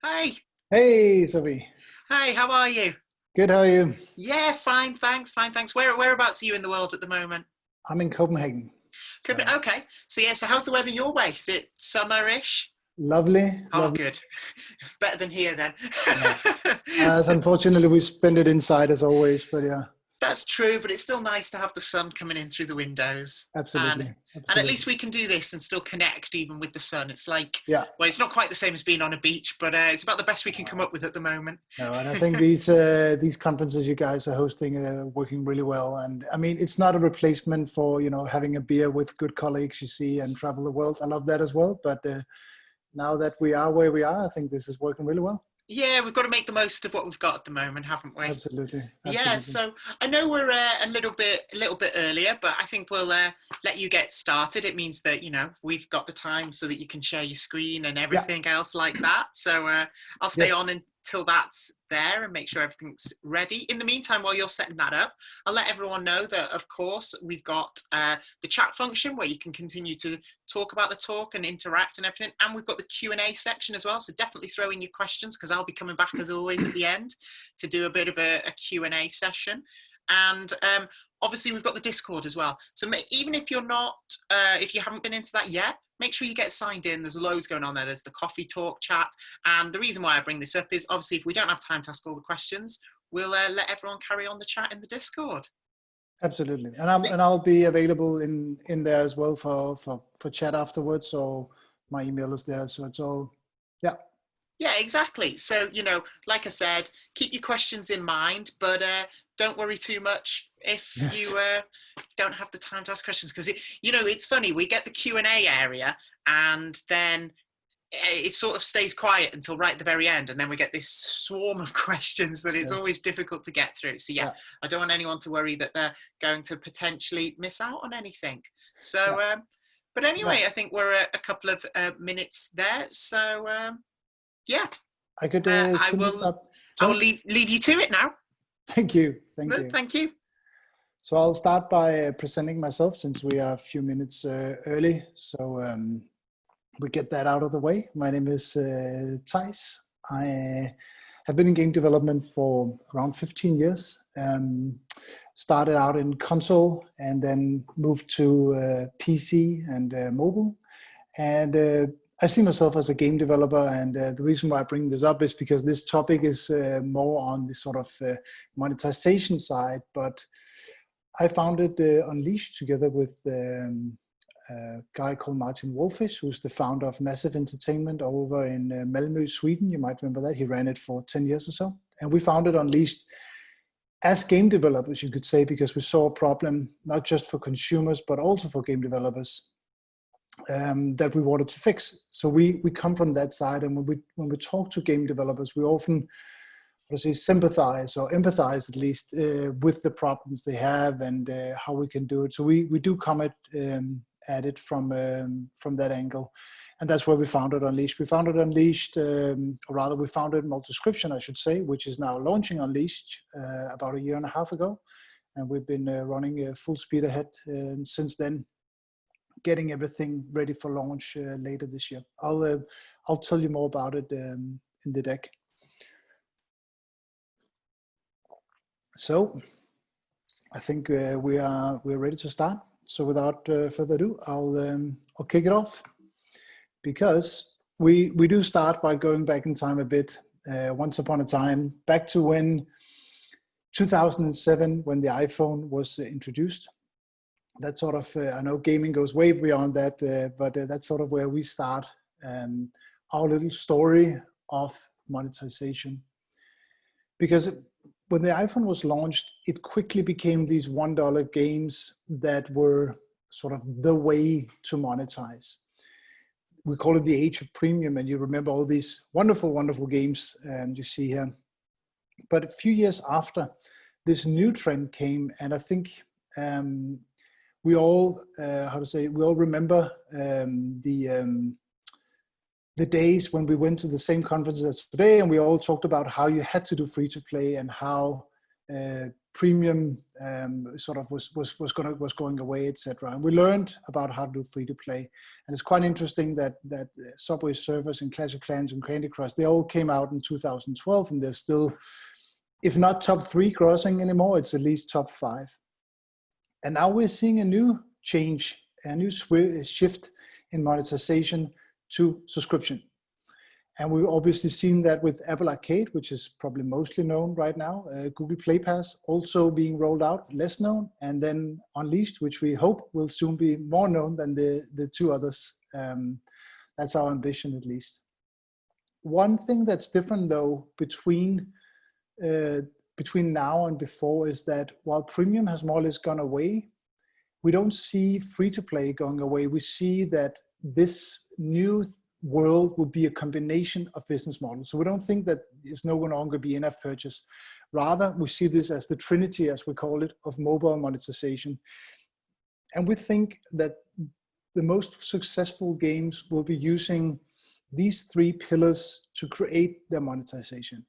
Hi. Hey, Sophie. Hi, how are you? Good, how are you? Yeah, fine, thanks, fine, thanks. Whereabouts are you in the world at the moment? I'm in Copenhagen. So Okay. So how's the weather your way? Is it summer-ish? lovely, Oh, lovely. good. Better than here then. Yeah. As unfortunately we spend it inside as always, but yeah, That's true, but it's still nice to have the sun coming in through the windows. And absolutely, and at least absolutely. we can do this and still connect even with the sun. It's like, Yeah. well, it's not quite the same as being on a beach, but it's about the best we can come up with at the moment. No, and I think these conferences you guys are hosting are working really well. And I mean, it's not a replacement for having a beer with good colleagues you see and travel the world. I love that as well. But now that we are where we are, I think this is working really well. Yeah, we've got to make the most of what we've got at the moment, haven't we? Absolutely, Yeah, absolutely. so I know we're a little bit earlier, but I think we'll let you get started. It means that we've got the time so that you can share your screen and Yeah. everything else like that. So I'll stay on Yes. until that's there and make sure everything's ready. In the meantime, while you're setting that up, I'll let everyone know that, of course, we've got the chat function where you can continue to talk about the talk and interact and everything, and we've got the Q&A section as well. So definitely throw in your questions because I'll be coming back as always at the end to do a bit of a Q&A session. And obviously we've got the Discord as well. So even if you're not, if you haven't been into that yet, make sure you get signed in. There's loads going on there. There's the coffee talk chat. And the reason why I bring this up is obviously if we don't have time to ask all the questions, we'll let everyone carry on the chat in the Discord. Absolutely, and I'll be available in there as well for chat afterwards. So my email is there, so it's all, yeah. Yeah, exactly. So, like I said, keep your questions in mind, but don't worry too much if Yes, you don't have the time to ask questions. Because, it's funny, we get the Q&A area and then it sort of stays quiet until right at the very end. And then we get this swarm of questions that it's always yes, difficult to get through. So, yeah, yeah, I don't want anyone to worry that they're going to potentially miss out on anything. So, yeah. but anyway, No, I think we're a couple of minutes there. So, yeah, I could I simply will start. I will Sorry. leave you to it now. Thank you, thank No, you. thank you. So I'll start by presenting myself since we are a few minutes early. So we get that out of the way. My name is Teis. I have been in game development for around 15 years. Started out in console and then moved to PC and mobile. And I see myself as a game developer. And the reason why I bring this up is because this topic is more on the sort of monetization side. But I founded Unleashed together with a guy called Martin Wolfish, who's the founder of Massive Entertainment over in Malmö, Sweden. You might remember that. He ran it for 10 years or so. And we founded Unleashed as game developers, you could say, because we saw a problem, not just for consumers, but also for game developers that we wanted to fix. So we come from that side. And when we talk to game developers, we often sympathize or empathize at least with the problems they have and how we can do it. So we do come at it from that angle, and that's where we founded Unleashed. We founded Unleashed, or rather, we founded Multiscription, I should say, which is now launching Unleashed about a year and a half ago, and we've been running full speed ahead since then, getting everything ready for launch later this year. I'll tell you more about it in the deck. So I think we're ready to start. So without further ado, I'll kick it off, because we do start by going back in time a bit. Once upon a time, back to when 2007, when the iPhone was introduced. That sort of I know gaming goes way beyond that, but that's sort of where we start our little story of monetization. Because when the iPhone was launched, it quickly became these $1 games that were sort of the way to monetize. We call it the age of premium, and you remember all these wonderful, wonderful games you see here. But a few years after, this new trend came, and I think we all, we all remember the days when we went to the same conferences as today, and we all talked about how you had to do free to play and how premium sort of was going away, etc. And we learned about how to do free to play. And it's quite interesting that Subway Surfers and Clash of Clans and Candy Crush, they all came out in 2012, and they're still, if not top 3 grossing anymore, it's at least top 5. And now we're seeing a new change, a new shift in monetization to subscription. And we've obviously seen that with Apple Arcade, which is probably mostly known right now, Google Play Pass also being rolled out, less known, and then Unleashed, which we hope will soon be more known than the 2 others. That's our ambition, at least. One thing that's different, though, between now and before is that while premium has more or less gone away, we don't see free-to-play going away. We see that this new world will be a combination of business models. So we don't think that it's no longer be in-app purchase. Rather, we see this as the Trinity, as we call it, of mobile monetization. And we think that the most successful games will be using these 3 pillars to create their monetization.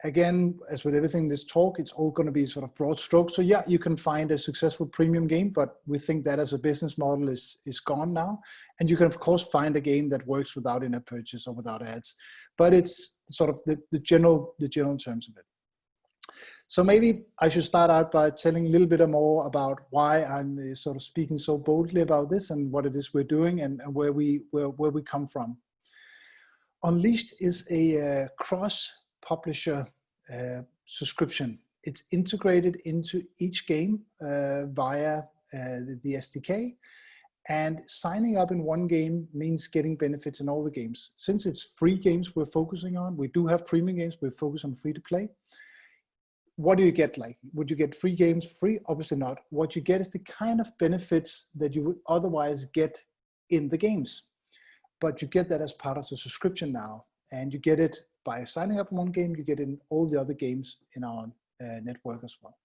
Again, as with everything in this talk, it's all going to be sort of broad strokes. So yeah, you can find a successful premium game, but we think that as a business model is gone now. And you can of course find a game that works without in-app purchase or without ads, but it's sort of the general terms of it. So maybe I should start out by telling a little bit more about why I'm sort of speaking so boldly about this and what it is we're doing and where we come from. Unleashed is a cross-publisher subscription. It's integrated into each game via the SDK, and signing up in one game means getting benefits in all the games. Since it's free games we're focusing on, we do have premium games, we focus on free to play. What do you get? Like, would you get free games for free? Obviously not. What you get is the kind of benefits that you would otherwise get in the games. But you get that as part of the subscription now, and you get it by signing up in one game, you get in all the other games in our network as well.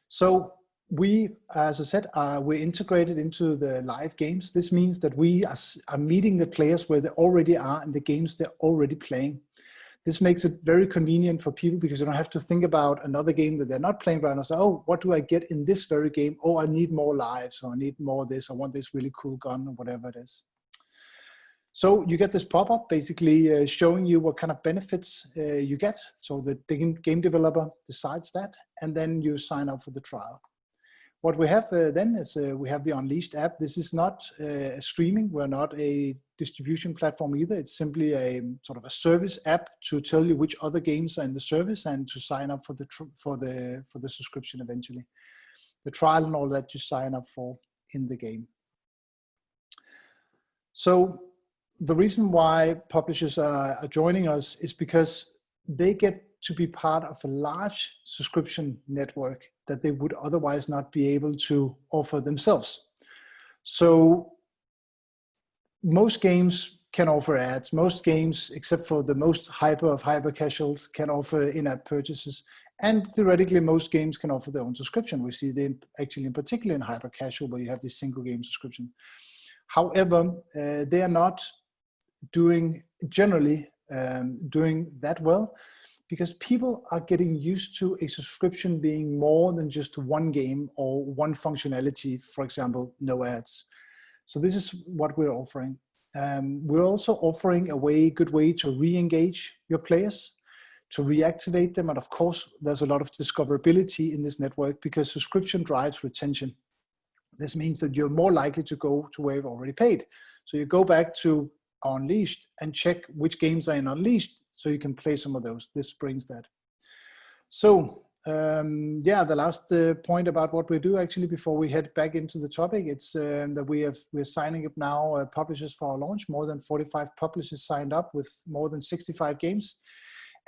So we, as I said, we're integrated into the live games. This means that we are meeting the players where they already are in the games they're already playing. This makes it very convenient for people because you don't have to think about another game that they're not playing right now. So, oh, what do I get in this very game? Oh, I need more lives, or I need more of this. I want this really cool gun, or whatever it is. So you get this pop-up basically showing you what kind of benefits you get. So the game developer decides that, and then you sign up for the trial. What we have then is we have the Unleashed app. This is not a streaming. We're not a distribution platform either. It's simply a sort of a service app to tell you which other games are in the service and to sign up for the subscription eventually. The trial and all that you sign up for in the game. So the reason why publishers are joining us is because they get to be part of a large subscription network that they would otherwise not be able to offer themselves. So most games can offer ads. Most games, except for the most hyper of hyper casuals, can offer in-app purchases. And theoretically, most games can offer their own subscription. We see them actually in particular in hyper casual, where you have this single game subscription. However, they are not generally doing that well, because people are getting used to a subscription being more than just one game or one functionality, for example, no ads. So this is what we're offering. We're also offering a good way to re-engage your players, to reactivate them. And of course, there's a lot of discoverability in this network because subscription drives retention. This means that you're more likely to go to where you've already paid. So you go back to Unleashed and check which games are in Unleashed so you can play some of those. This brings that. So yeah, the last point about what we do actually before we head back into the topic, it's that we're signing up now publishers for our launch. More than 45 publishers signed up with more than 65 games.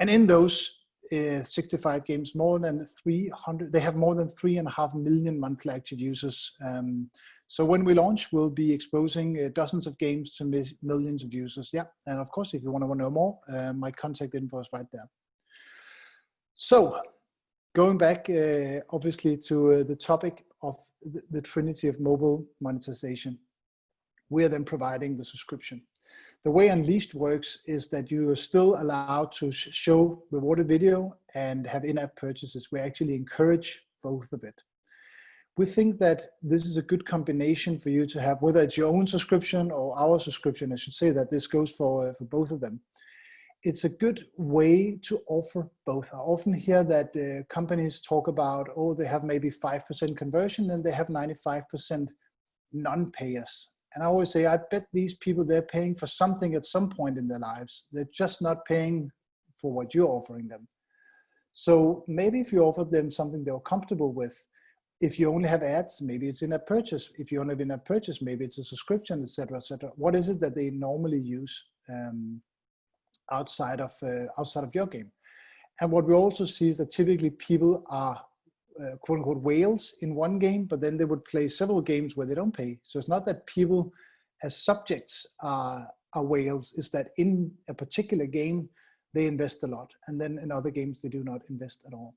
And in those 65 games, more than 300, they have more than 3.5 million monthly active users. So when we launch, we'll be exposing dozens of games to millions of users. Yeah, and of course, if you want to know more, my contact info is right there. So going back, obviously, to the topic of the Trinity of mobile monetization, we are then providing the subscription. The way Unleashed works is that you are still allowed to show rewarded video and have in-app purchases. We actually encourage both of it. We think that this is a good combination for you to have, whether it's your own subscription or our subscription. I should say that this goes for both of them. It's a good way to offer both. I often hear that companies talk about, oh, they have maybe 5% conversion and they have 95% non-payers. And I always say, I bet these people, they're paying for something at some point in their lives. They're just not paying for what you're offering them. So maybe if you offer them something they're comfortable with, if you only have ads, maybe it's in-app purchase. If you only have in-app purchase, maybe it's a subscription, etc., etc. What is it that they normally use outside of your game? And what we also see is that typically people are quote unquote whales in one game, but then they would play several games where they don't pay. So it's not that people as subjects are whales, it's that in a particular game they invest a lot, and then in other games they do not invest at all.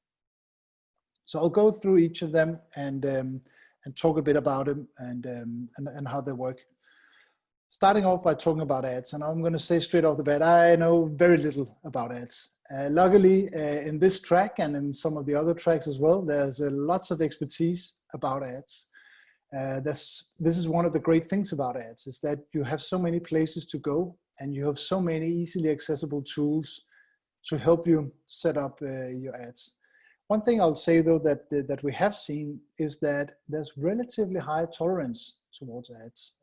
So I'll go through each of them and talk a bit about them and how they work. Starting off by talking about ads, and I'm going to say straight off the bat, I know very little about ads. Luckily, in this track and in some of the other tracks as well, there's lots of expertise about ads. This is one of the great things about ads, is that you have so many places to go and you have so many easily accessible tools to help you set up your ads. One thing I'll say though that we have seen is that there's relatively high tolerance towards ads.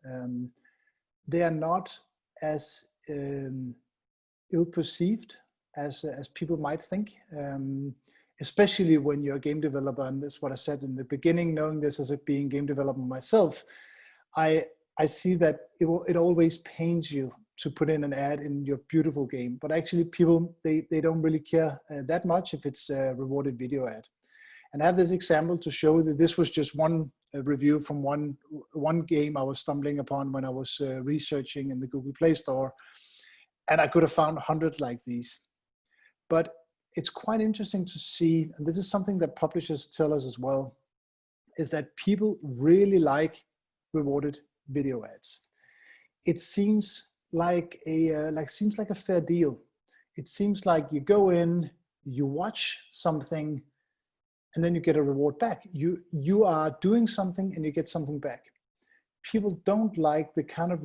They are not as ill-perceived as people might think, especially when you're a game developer. And that's what I said in the beginning, knowing this as a being game developer myself, I see that it always pains you to put in an ad in your beautiful game, but actually people, they don't really care that much if it's a rewarded video ad. And I have this example to show that this was just one review from one game I was stumbling upon when I was researching in the Google Play Store, and I could have found 100 like these. But it's quite interesting to see, and this is something that publishers tell us as well, is that people really like rewarded video ads. It seems like a fair deal. It seems like you go in, you watch something, and then you get a reward back. You are doing something and you get something back. People don't like the kind of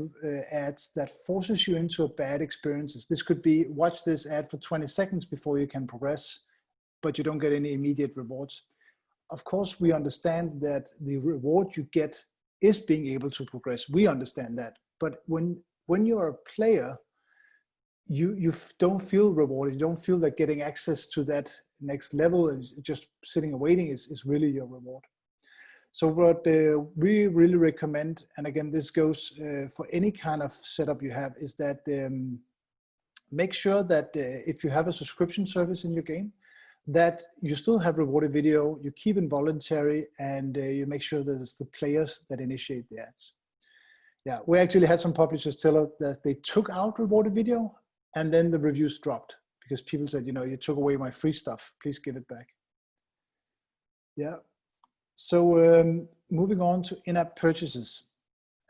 ads that forces you into a bad experiences. This could be, watch this ad for 20 seconds before you can progress, but you don't get any immediate rewards. Of course, we understand that the reward you get is being able to progress. We understand that. But when you're a player, you don't feel rewarded. You don't feel that getting access to that next level and just sitting and waiting is really your reward. So what we really recommend, and again, this goes for any kind of setup you have, is that make sure that if you have a subscription service in your game, that you still have rewarded video, you keep it voluntary, and you make sure that it's the players that initiate the ads. Yeah, we actually had some publishers tell us that they took out rewarded video and then the reviews dropped because people said, you took away my free stuff, please give it back. Yeah. So moving on to in-app purchases.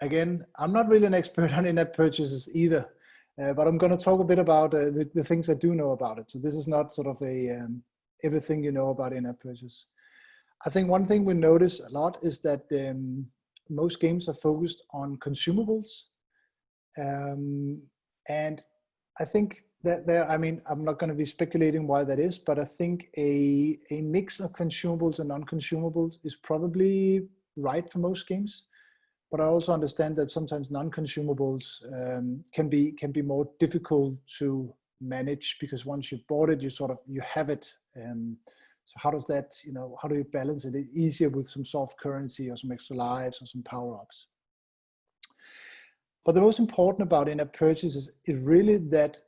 Again, I'm not really an expert on in-app purchases either, but I'm going to talk a bit about the things I do know about it. So this is not sort of a everything you know about in-app purchase. I think one thing we notice a lot is that most games are focused on consumables. And I think that I'm not going to be speculating why that is, but I think a mix of consumables and non-consumables is probably right for most games. But I also understand that sometimes non-consumables can be more difficult to manage because once you bought it, you have it. So how does that, how do you balance it? It's easier with some soft currency or some extra lives or some power-ups. But the most important about in-app purchases is really that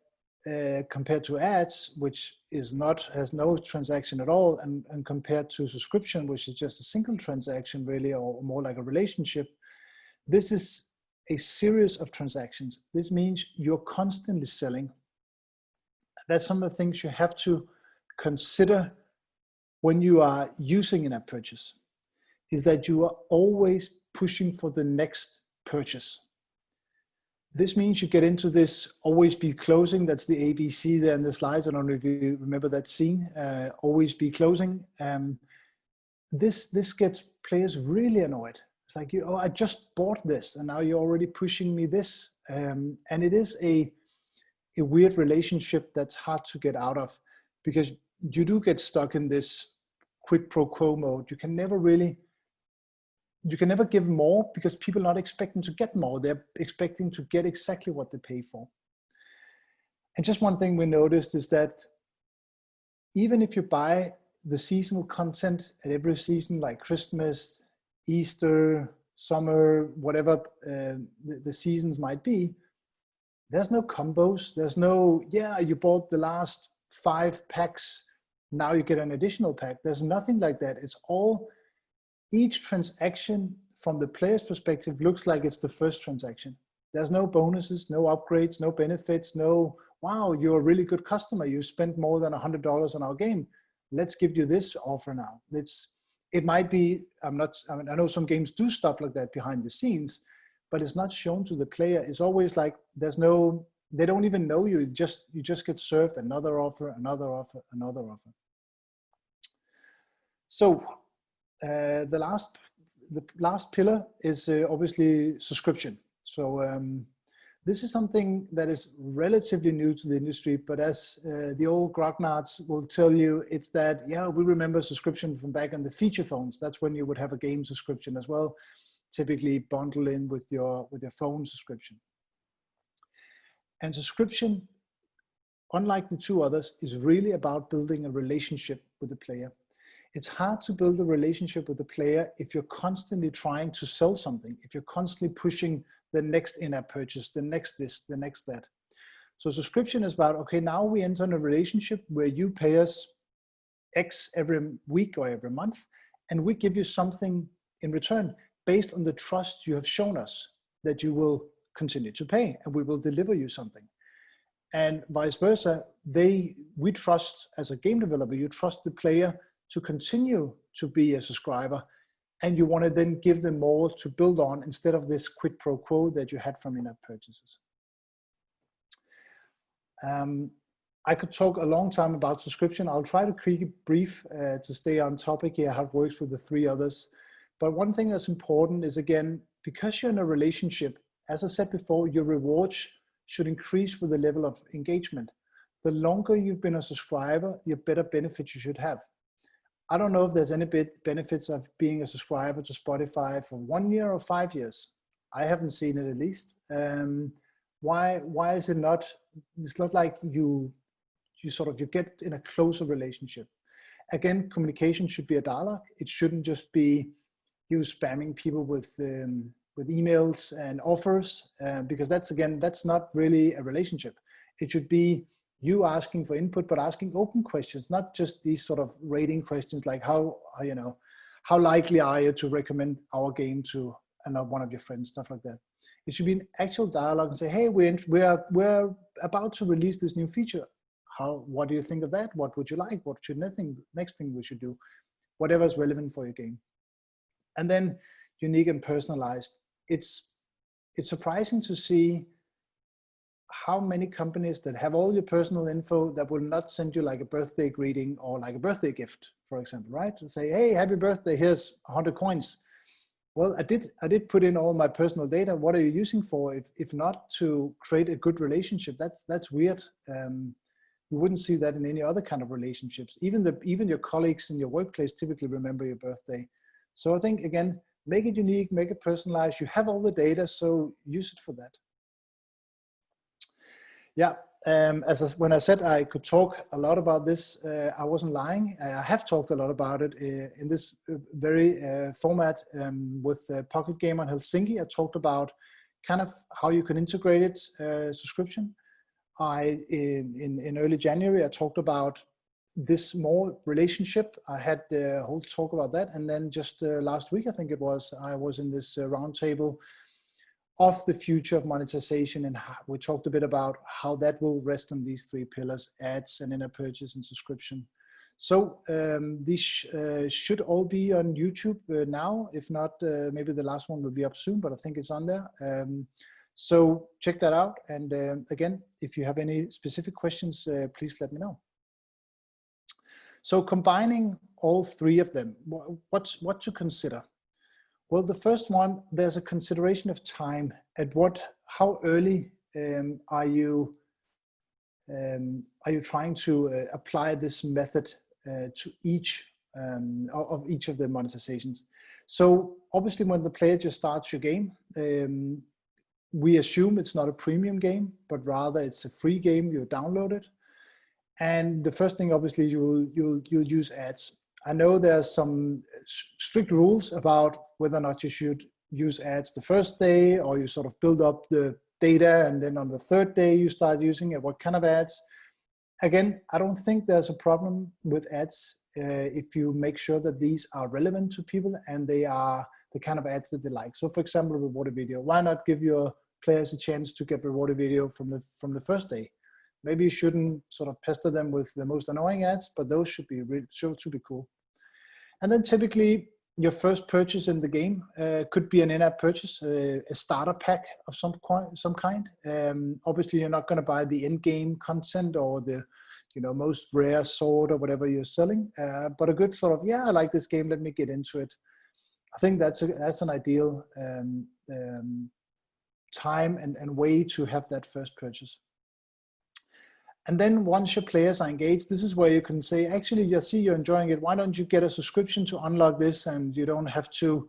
compared to ads, which has no transaction at all, and compared to subscription, which is just a single transaction really, or more like a relationship, this is a series of transactions. This means you're constantly selling. That's some of the things you have to consider when you are using in-app purchase, is that you are always pushing for the next purchase. This means you get into this always be closing. That's the ABC there in the slides. I don't know if you remember that scene, always be closing. This gets players really annoyed. It's like, oh, I just bought this and now you're already pushing me this. And it is a weird relationship that's hard to get out of, because you do get stuck in this quid pro quo mode. You can never give more, because people are not expecting to get more. They're expecting to get exactly what they pay for. And just one thing we noticed is that even if you buy the seasonal content at every season, like Christmas, Easter, summer, whatever the seasons might be, there's no combos. There's no, yeah, you bought the last 5 packs, now you get an additional pack. There's nothing like that. It's all, each transaction from the player's perspective looks like it's the first transaction. There's no bonuses, no upgrades, no benefits, no, wow, you're a really good customer. You spent more than $100 on our game. Let's give you this offer now. It might be, I know some games do stuff like that behind the scenes, but it's not shown to the player. It's always like, they don't even know you. You just get served another offer, another offer, another offer. So the last pillar is obviously subscription. So this is something that is relatively new to the industry, but as the old grognards will tell you, it's that, yeah, we remember subscription from back on the feature phones. That's when you would have a game subscription as well, typically bundle in with your phone subscription. And subscription, unlike the two others, is really about building a relationship with the player. It's hard to build a relationship with the player if you're constantly trying to sell something, if you're constantly pushing the next in-app purchase, the next this, the next that. So subscription is about, okay, now we enter in a relationship where you pay us X every week or every month, and we give you something in return based on the trust you have shown us that you will continue to pay, and we will deliver you something. And vice versa, we trust, as a game developer, you trust the player to continue to be a subscriber, and you want to then give them more to build on instead of this quid pro quo that you had from in-app purchases. I could talk a long time about subscription. I'll try to keep it brief to stay on topic here, how it works with the 3 others. But one thing that's important is, again, because you're in a relationship, as I said before, your rewards should increase with the level of engagement. The longer you've been a subscriber, the better benefits you should have. I don't know if there's any benefits of being a subscriber to Spotify for 1 year or 5 years. I haven't seen it, at least. Why is it not? It's not like you get in a closer relationship. Again, communication should be a dialogue. It shouldn't just be you spamming people with emails and offers, because that's not really a relationship. It should be you asking for input, but asking open questions, not just these sort of rating questions like how likely are you to recommend our game to one of your friends, stuff like that. It should be an actual dialogue and say, hey, we're about to release this new feature. What do you think of that? What would you like? What should next thing we should do? Whatever is relevant for your game. And then unique and personalized. It's surprising to see how many companies that have all your personal info that will not send you like a birthday greeting or like a birthday gift, for example, right? To say, hey, happy birthday, here's 100 coins. Well, I did put in all my personal data. What are you using for? If not to create a good relationship, that's weird. You wouldn't see that in any other kind of relationships. Even your colleagues in your workplace typically remember your birthday. So I think, again, make it unique, make it personalized. You have all the data, so use it for that. Yeah, when I said I could talk a lot about this, I wasn't lying. I have talked a lot about it in this very format with Pocket Gamer in Helsinki. I talked about kind of how you can integrate it, subscription. In early January, I talked about this more relationship. I had a whole talk about that. And then just last week, I think it was, I was in this roundtable of the future of monetization, and we talked a bit about how that will rest on these 3 pillars: ads and in-app purchase and subscription. So these should all be on YouTube now. If not, maybe the last one will be up soon, but I think it's on there. So check that out. And again, if you have any specific questions, please let me know. So combining all three of them, what to consider? Well, the first one, there's a consideration of time. How early are you trying to apply this method to each of the monetizations? So obviously, when the player just starts your game, we assume it's not a premium game, but rather it's a free game. You download it, and the first thing, obviously, you'll use ads. I know there's some strict rules about whether or not you should use ads the first day, or you sort of build up the data and then on the third day you start using it. What kind of ads? Again, I don't think there's a problem with ads if you make sure that these are relevant to people and they are the kind of ads that they like. So for example, rewarded video, why not give your players a chance to get rewarded video from the first day? Maybe you shouldn't sort of pester them with the most annoying ads, but those should be cool. And then typically your first purchase in the game could be an in-app purchase, a starter pack of some kind. Obviously, you're not going to buy the in-game content or the most rare sword or whatever you're selling, but a good sort of, I like this game, let me get into it. I think that's an ideal time and way to have that first purchase. And then once your players are engaged, this is where you can say, actually, you see you're enjoying it. Why don't you get a subscription to unlock this? And you don't have to,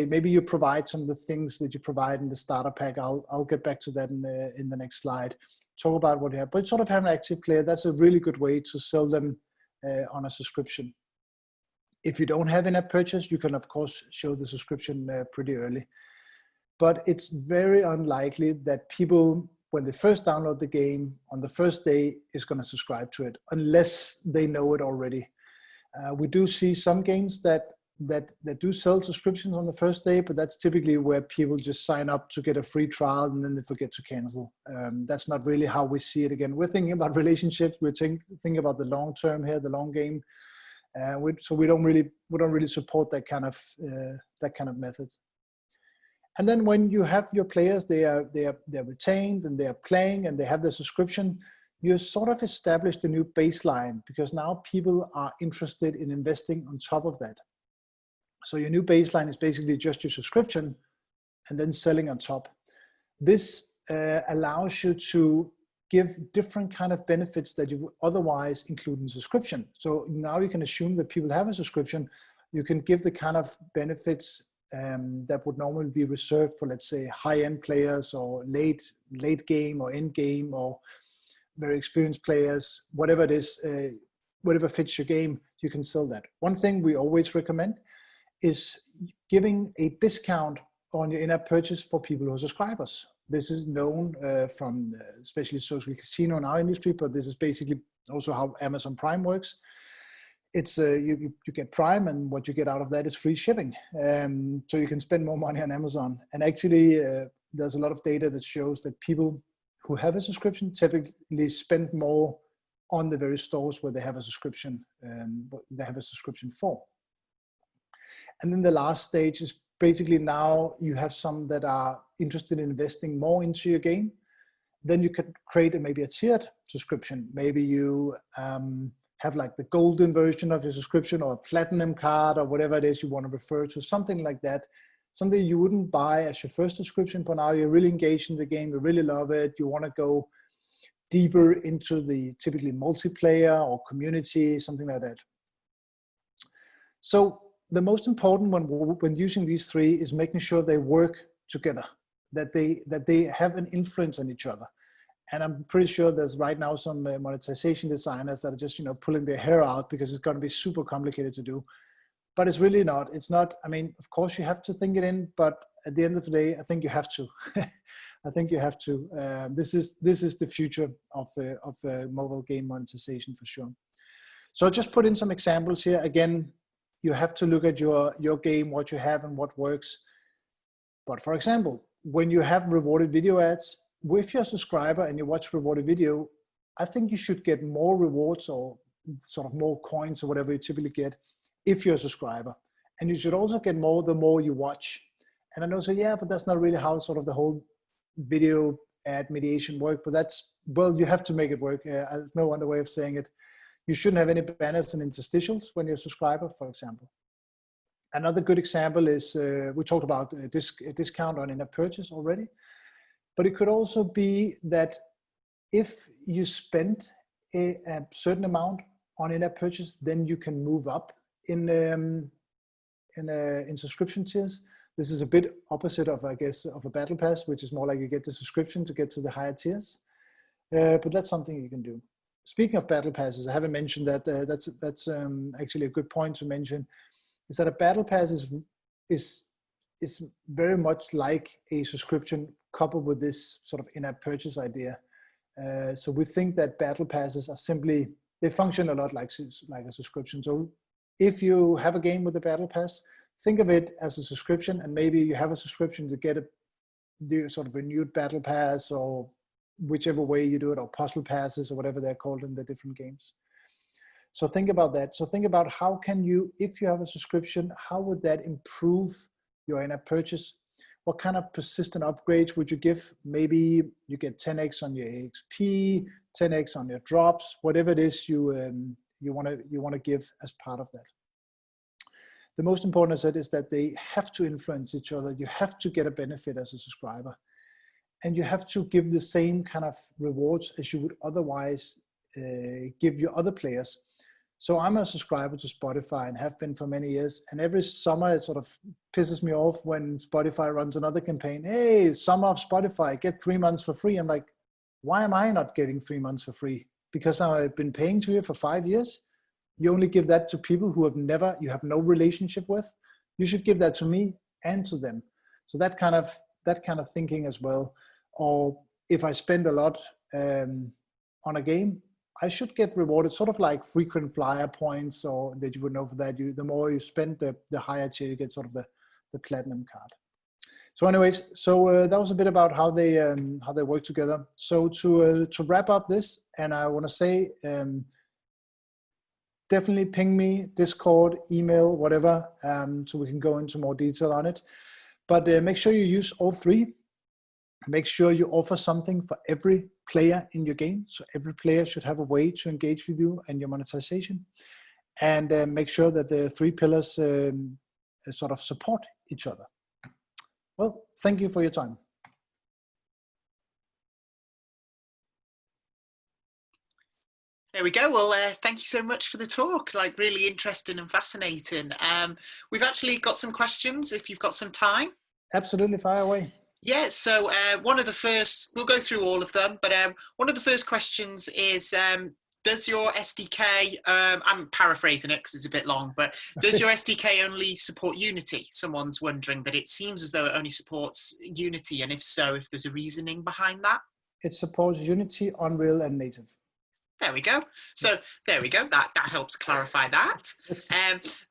maybe you provide some of the things that you provide in the starter pack. I'll get back to that in the next slide. Talk about what you have. But sort of have an active player. That's a really good way to sell them on a subscription. If you don't have in-app purchase, you can, of course, show the subscription pretty early. But it's very unlikely that people, when they first download the game on the first day, is going to subscribe to it unless they know it already. We do see some games that do sell subscriptions on the first day, but that's typically where people just sign up to get a free trial and then they forget to cancel. That's not really how we see it. Again, we're thinking about relationships. We're thinking about the long term here, the long game. So we don't really support that kind of method. And then when you have your players, they're retained and they're playing and they have their subscription, you sort of established a new baseline because now people are interested in investing on top of that. So your new baseline is basically just your subscription and then selling on top. This allows you to give different kind of benefits that you would otherwise include in subscription. So now you can assume that people have a subscription. You can give the kind of benefits that would normally be reserved for, let's say, high-end players or late game or end game or very experienced players, whatever it is, whatever fits your game, you can sell that. One thing we always recommend is giving a discount on your in-app purchase for people who are subscribers. This is known from especially social casino in our industry, but this is basically also how Amazon Prime works. It's you get Prime, and what you get out of that is free shipping. So you can spend more money on Amazon. And actually, there's a lot of data that shows that people who have a subscription typically spend more on the very stores where they have a subscription. They have a subscription for. And then the last stage is basically now you have some that are interested in investing more into your game. Then you could create maybe a tiered subscription. Maybe you have like the golden version of your subscription or a platinum card or whatever it is you want to refer to, something like that. Something you wouldn't buy as your first subscription, but now you're really engaged in the game, you really love it, you want to go deeper into the typically multiplayer or community, something like that. So the most important when using these three is making sure they work together, that they have an influence on each other. And I'm pretty sure there's right now some monetization designers that are just pulling their hair out because it's going to be super complicated to do. But it's really not. It's not. I mean, of course you have to think it in, but at the end of the day, I think you have to. I think you have to. This is the future of mobile game monetization for sure. So I just put in some examples here. Again, you have to look at your game, what you have and what works. But for example, when you have rewarded video ads, if you're a subscriber and you watch rewarded video, I think you should get more rewards or sort of more coins or whatever you typically get if you're a subscriber. And you should also get more the more you watch. And I know, so yeah, but that's not really how sort of the whole video ad mediation work, but that's, well, you have to make it work. There's no other way of saying it. You shouldn't have any banners and interstitials when you're a subscriber, for example. Another good example is, we talked about a discount on in-app purchase already, but it could also be that if you spend a certain amount on in-app purchase, then you can move up in subscription tiers. This is a bit opposite of, I guess, of a battle pass, which is more like you get the subscription to get to the higher tiers. But that's something you can do. Speaking of battle passes, I haven't mentioned that. That's actually a good point to mention. Is that a battle pass is very much like a subscription coupled with this sort of in-app purchase idea. So we think that battle passes are simply, they function a lot like a subscription. So if you have a game with a battle pass, think of it as a subscription, and maybe you have a subscription to get the sort of renewed battle pass, or whichever way you do it, or puzzle passes, or whatever they're called in the different games. So think about that. So think about how can you, if you have a subscription, how would that improve your in-app purchase? What kind of persistent upgrades would you give? Maybe you get 10x on your XP, 10x on your drops, whatever it is you want to give as part of that. The most important asset is that they have to influence each other. You have to get a benefit as a subscriber, and you have to give the same kind of rewards as you would otherwise give your other players. So I'm a subscriber to Spotify and have been for many years. And every summer it sort of pisses me off when Spotify runs another campaign. Hey, summer of Spotify, get 3 months for free. I'm like, why am I not getting 3 months for free? Because I've been paying to you for 5 years. You only give that to people who you have no relationship with. You should give that to me and to them. So that kind of thinking as well. Or if I spend a lot on a game, I should get rewarded, sort of like frequent flyer points, or that you would know for that. The more you spend, the higher tier you get, sort of the platinum card. So anyways, that was a bit about how they work together. So to wrap up this, and I want to say, definitely ping me, Discord, email, whatever, so we can go into more detail on it. But make sure you use all three. Make sure you offer something for every player in your game. So every player should have a way to engage with you and your monetization. And make sure that the three pillars sort of support each other. Well, thank you for your time. There we go. Well, thank you so much for the talk. Like, really interesting and fascinating. We've actually got some questions if you've got some time. Absolutely, fire away. Yeah, so one of the first, we'll go through all of them, but one of the first questions is, does your SDK, I'm paraphrasing it because it's a bit long, but does your SDK only support Unity? Someone's wondering that it seems as though it only supports Unity, and if so, if there's a reasoning behind that? It supports Unity, Unreal, and Native. There we go. So there we go. That helps clarify that.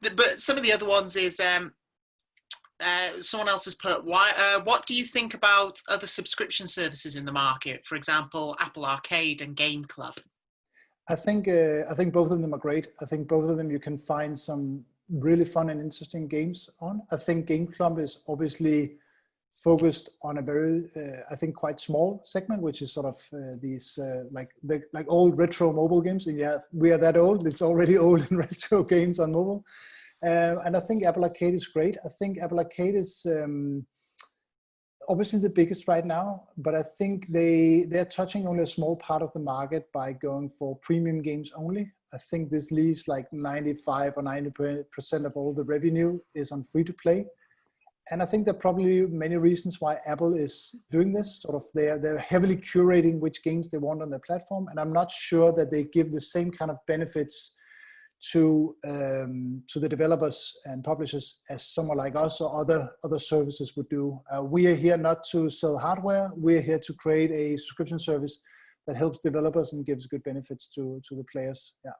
But some of the other ones is, someone else has put, what do you think about other subscription services in the market? For example, Apple Arcade and Game Club. I think both of them are great. I think both of them you can find some really fun and interesting games on. I think Game Club is obviously focused on a very, I think, quite small segment, which is sort of these like old retro mobile games. And yeah, we are that old. It's already old and retro games on mobile. And I think Apple Arcade is great. I think Apple Arcade is obviously the biggest right now, but I think they're touching only a small part of the market by going for premium games only. I think this leaves like 95 or 90% of all the revenue is on free to play. And I think there are probably many reasons why Apple is doing this. Sort of they're heavily curating which games they want on their platform. And I'm not sure that they give the same kind of benefits to the developers and publishers as someone like us or other services would do. We are here not to sell hardware. We are here to create a subscription service that helps developers and gives good benefits to the players. Yeah.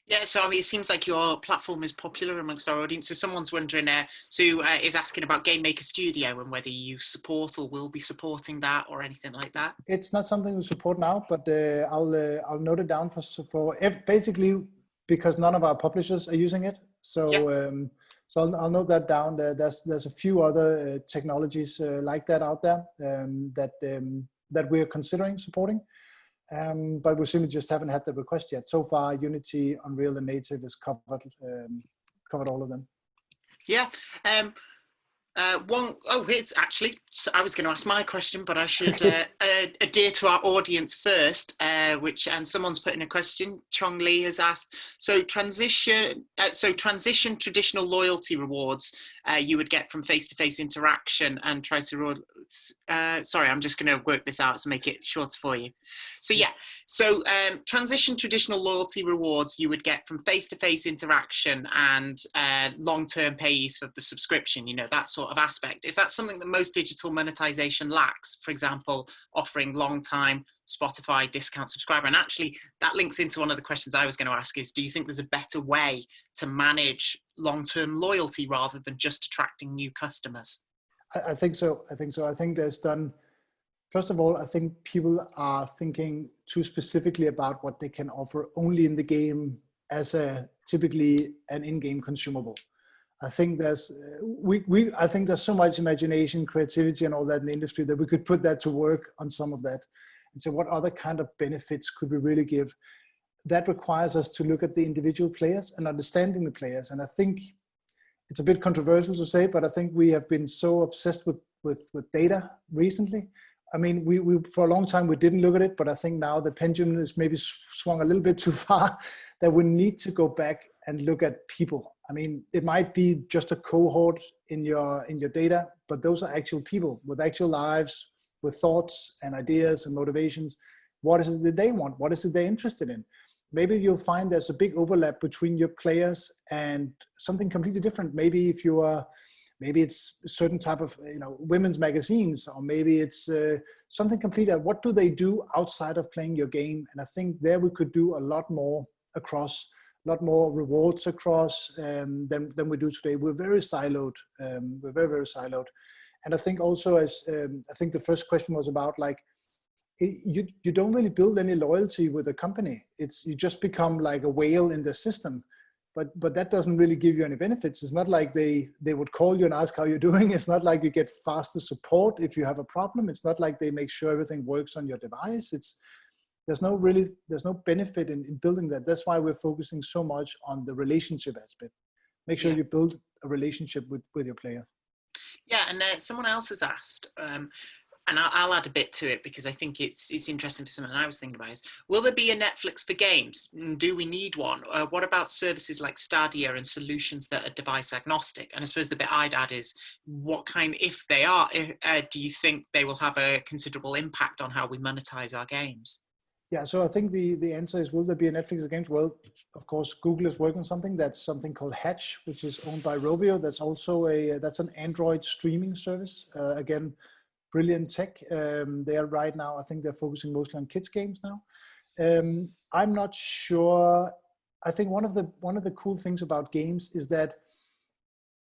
Yeah, so I mean, it seems like your platform is popular amongst our audience. So someone's wondering, is asking about Game Maker Studio and whether you support or will be supporting that or anything like that. It's not something we support now, but I'll note it down for basically because none of our publishers are using it. So I'll note that down. There's a few other technologies like that out there that we're considering supporting, but we simply just haven't had the request yet. So far, Unity, Unreal, and Native has covered all of them. Yeah. Here's actually, so I was going to ask my question, but I should adhere to our audience first, and someone's put in a question. Chong Lee has asked, so transition traditional loyalty rewards you would get from face-to-face interaction and try to, sorry, I'm just going to work this out to make it shorter for you. So transition traditional loyalty rewards you would get from face-to-face interaction and long-term pays for the subscription, that sort of aspect. Is that something that most digital monetization lacks? For example, offering long-time Spotify discount subscriber. And actually, that links into one of the questions I was going to ask is, do you think there's a better way to manage long-term loyalty rather than just attracting new customers? I think so. I think there's done, first of all, I think people are thinking too specifically about what they can offer only in the game as typically an in-game consumable. I think there's I think there's so much imagination, creativity, and all that in the industry that we could put that to work on some of that. And so what other kind of benefits could we really give? That requires us to look at the individual players and understanding the players. And I think it's a bit controversial to say, but I think we have been so obsessed with data recently. I mean, we for a long time, we didn't look at it, but I think now the pendulum is maybe swung a little bit too far, that we need to go back and look at people. I mean, it might be just a cohort in your data, but those are actual people with actual lives, with thoughts and ideas and motivations. What is it that they want? What is it they're interested in? Maybe you'll find there's a big overlap between your players and something completely different. Maybe maybe it's a certain type of women's magazines, or maybe it's something completely. What do they do outside of playing your game? And I think there we could do a lot more across. A lot more rewards across than we do today. We're very siloed. We're very, very siloed. And I think also, as I think the first question was about, you don't really build any loyalty with a company. You just become like a whale in the system. But that doesn't really give you any benefits. It's not like they would call you and ask how you're doing. It's not like you get faster support if you have a problem. It's not like they make sure everything works on your device. There's no benefit in building that. That's why we're focusing so much on the relationship aspect. Make sure you build a relationship with your player. Yeah, and someone else has asked, and I'll add a bit to it because I think it's interesting for someone I was thinking about is, will there be a Netflix for games? Do we need one? What about services like Stadia and solutions that are device agnostic? And I suppose the bit I'd add is, if they are, do you think they will have a considerable impact on how we monetize our games? Yeah, so I think the answer is, will there be a Netflix for games? Well, of course, Google is working on something called Hatch, which is owned by Rovio. That's also that's an Android streaming service. Again, brilliant tech. They are right now, I think they're focusing mostly on kids games now. I'm not sure. I think one of the cool things about games is that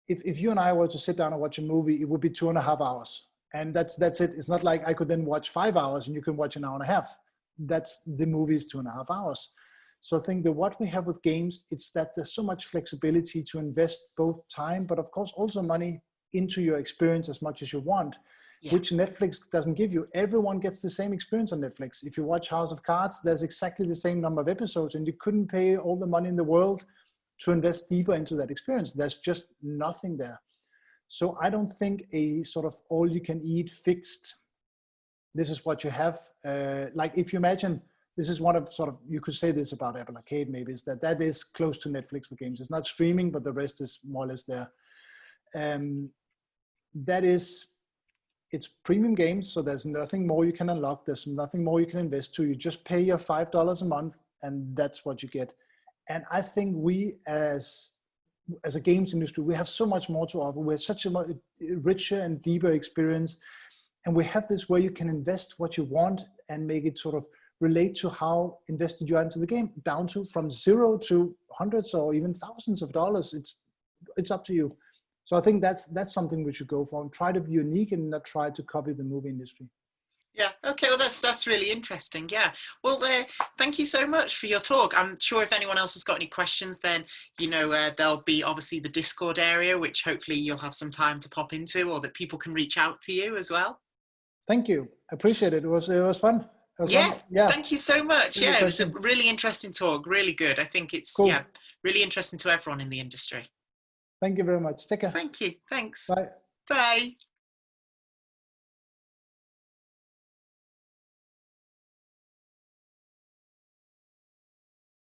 if you and I were to sit down and watch a movie, it would be 2.5 hours. And that's it. It's not like I could then watch 5 hours and you can watch an hour and a half. That's the movie is 2.5 hours. So I think that what we have with games, it's that there's so much flexibility to invest both time, but of course also money into your experience as much as you want, which Netflix doesn't give you. Everyone gets the same experience on Netflix. If you watch House of Cards, there's exactly the same number of episodes, and you couldn't pay all the money in the world to invest deeper into that experience. There's just nothing there. So I don't think a sort of all you can eat fixed, this is what you have. Like if you imagine, this is one of sort of, you could say this about Apple Arcade maybe, is that is close to Netflix for games. It's not streaming, but the rest is more or less there. It's premium games, so there's nothing more you can unlock. There's nothing more you can invest to. You just pay your $5 a month, and that's what you get. And I think we, as a games industry, we have so much more to offer. We have such a richer and deeper experience. And we have this where you can invest what you want and make it sort of relate to how invested you are into the game, down to from $0 to hundreds or even thousands of dollars. It's up to you. So I think that's something we should go for, and try to be unique and not try to copy the movie industry. Yeah. Okay. Well, that's really interesting. Yeah. Well, thank you so much for your talk. I'm sure if anyone else has got any questions, then there'll be obviously the Discord area, which hopefully you'll have some time to pop into, or that people can reach out to you as well. Thank you. Appreciate it. It was fun. It was Yeah. fun. Yeah. Thank you so much. Really Yeah, it was a question. really interesting talk. Really good. I think it's Cool. really interesting to everyone in the industry. Thank you very much. Take care. Thank you. Thanks. Bye. Bye.